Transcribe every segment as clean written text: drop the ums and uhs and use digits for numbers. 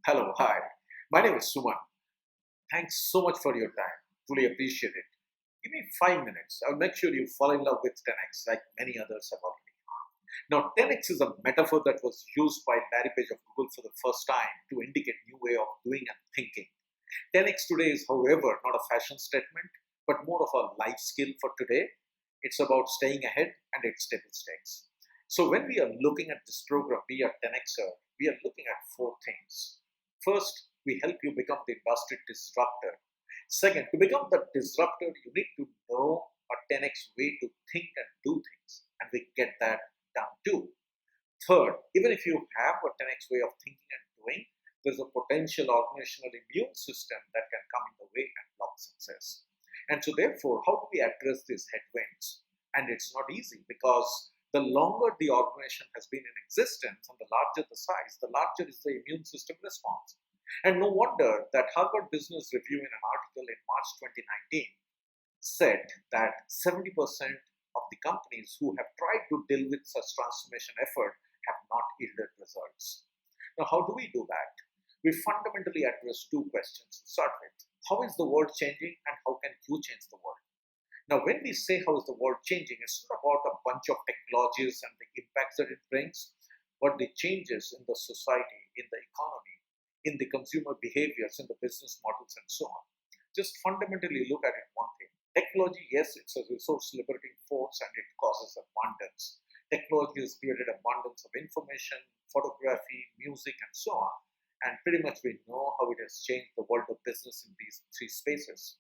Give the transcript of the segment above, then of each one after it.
Hello, hi. My name is Suman. Thanks so much for your time. Truly appreciate it. Give me 5 minutes. I'll make sure you fall in love with 10x like many others have already. Now, 10x is a metaphor that was used by Larry Page of Google for the first time to indicate new way of doing and thinking. 10x today is, however, not a fashion statement, but more of a life skill for today. It's about staying ahead and it's table stakes. So when we are looking at this program, we are 10xer, we are looking at four things. First, we help you become the industry disruptor. Second, to become the disruptor, you need to know a 10x way to think and do things, and we get that down too. Third, even if you have a 10x way of thinking and doing, there's a potential organizational immune system that can come in the way and block success. And so, therefore, how do we address these headwinds? And it's not easy because the longer the organization has been in existence and the larger the size, the larger is the immune system response. And no wonder that Harvard Business Review, in an article in March 2019, said that 70% of the companies who have tried to deal with such transformation effort have not yielded results. Now, how do we do that? We fundamentally address two questions to start with. How is the world changing and how can you change the world? Now, when we say how is the world changing, it's not about a bunch of technologies and the impacts that it brings, but the changes in the society, in the economy, in the consumer behaviors, in the business models, and so on. Just fundamentally look at it one thing. Technology, yes, it's a resource liberating force and it causes abundance. Technology has created abundance of information, photography, music, and so on. And pretty much we know how it has changed the world of business in these three spaces.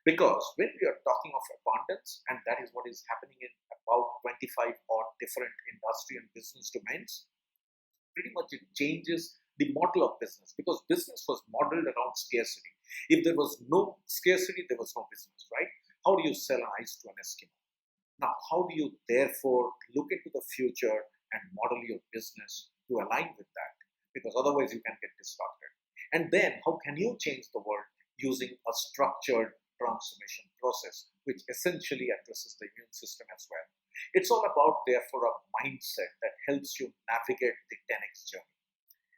Because when we are talking of abundance, and that is what is happening in about 25 odd different industry and business domains, pretty much it changes the model of business because business was modeled around scarcity. If there was no scarcity, there was no business, right? How do you sell an ice to an Eskimo? Now, how do you therefore look into the future and model your business to align with that? Because otherwise you can get disrupted. And then how can you change the world using a structured transformation process, which essentially addresses the immune system as well? It's all about, therefore, a mindset that helps you navigate the 10x journey.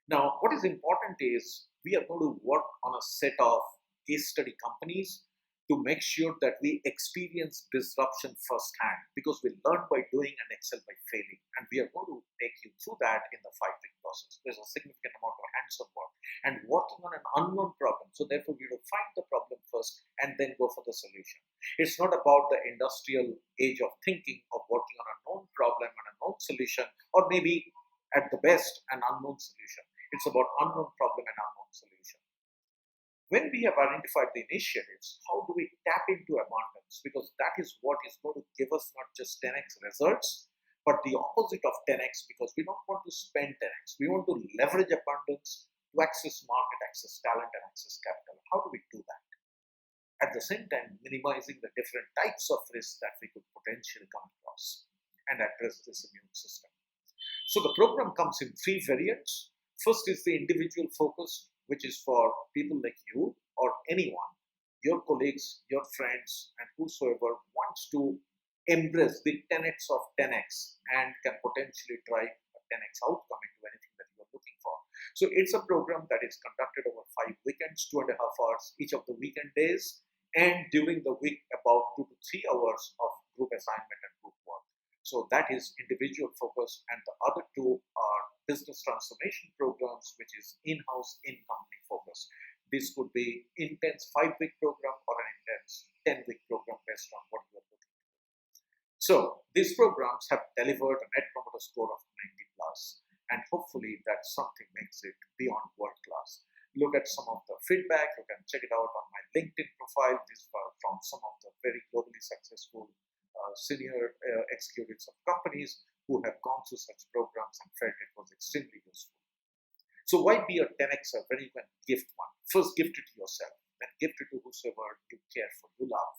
Now, what is important is we are going to work on a set of case study companies to make sure that we experience disruption firsthand because we learn by doing and excel by failing. And we are going to take you through that in the 5 week process. There's a significant amount of hands-on work and working on an unknown problem. So therefore, we will find the problem first and then go for the solution. It's not about the industrial age of thinking of working on a known problem and a known solution, or maybe at the best, an unknown solution. It's about unknown problem and unknown solution. When we have identified the initiatives, how do we tap into abundance? Because that is what is going to give us not just 10x results, but the opposite of 10x because we don't want to spend 10x. We want to leverage abundance to access market, access talent, and access capital. How do we do that? At the same time, minimizing the different types of risks that we could potentially come across and address this immune system. So the program comes in three variants. First is the individual focus, which is for people like you or anyone, your colleagues, your friends, and whosoever wants to embrace the 10x of 10x and can potentially drive a 10x outcome into anything that you are looking for. So it's a program that is conducted over 5 weekends, 2.5 hours each of the weekend days, and during the week about 2 to 3 hours of group assignment and group work. So that is individual focus, and the other two are business transformation programs, which is in-house, in-company focus. This could be intense 5 week program or an intense 10 week program based on what you are looking to do. So these programs have delivered a net promoter score of 90 plus, and hopefully that something makes it beyond world class. Look at some of the feedback. You can check it out on my LinkedIn profile. These were from some of the very globally successful senior executives of companies who have gone through such programs and felt it was extremely useful. So why be a 10xer when you can gift one? First, gift it to yourself, then gift it to whosoever you care for, you love.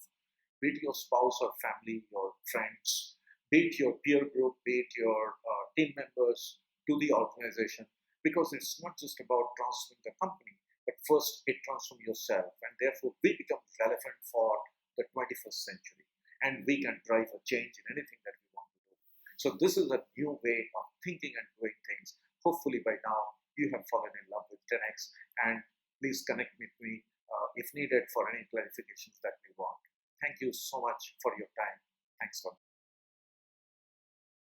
Be it your spouse or family, your friends, be it your peer group, be it your team members, to the organization, because it's not just about transforming the company, but first it transforms yourself, and therefore we become relevant for the 21st century, and we can drive a change in anything that we want to do. So this is a new way of thinking and doing things. Hopefully by now you have fallen in love with 10x, and please connect with me if needed for any clarifications that we want. Thank you so much for your time. Thanks for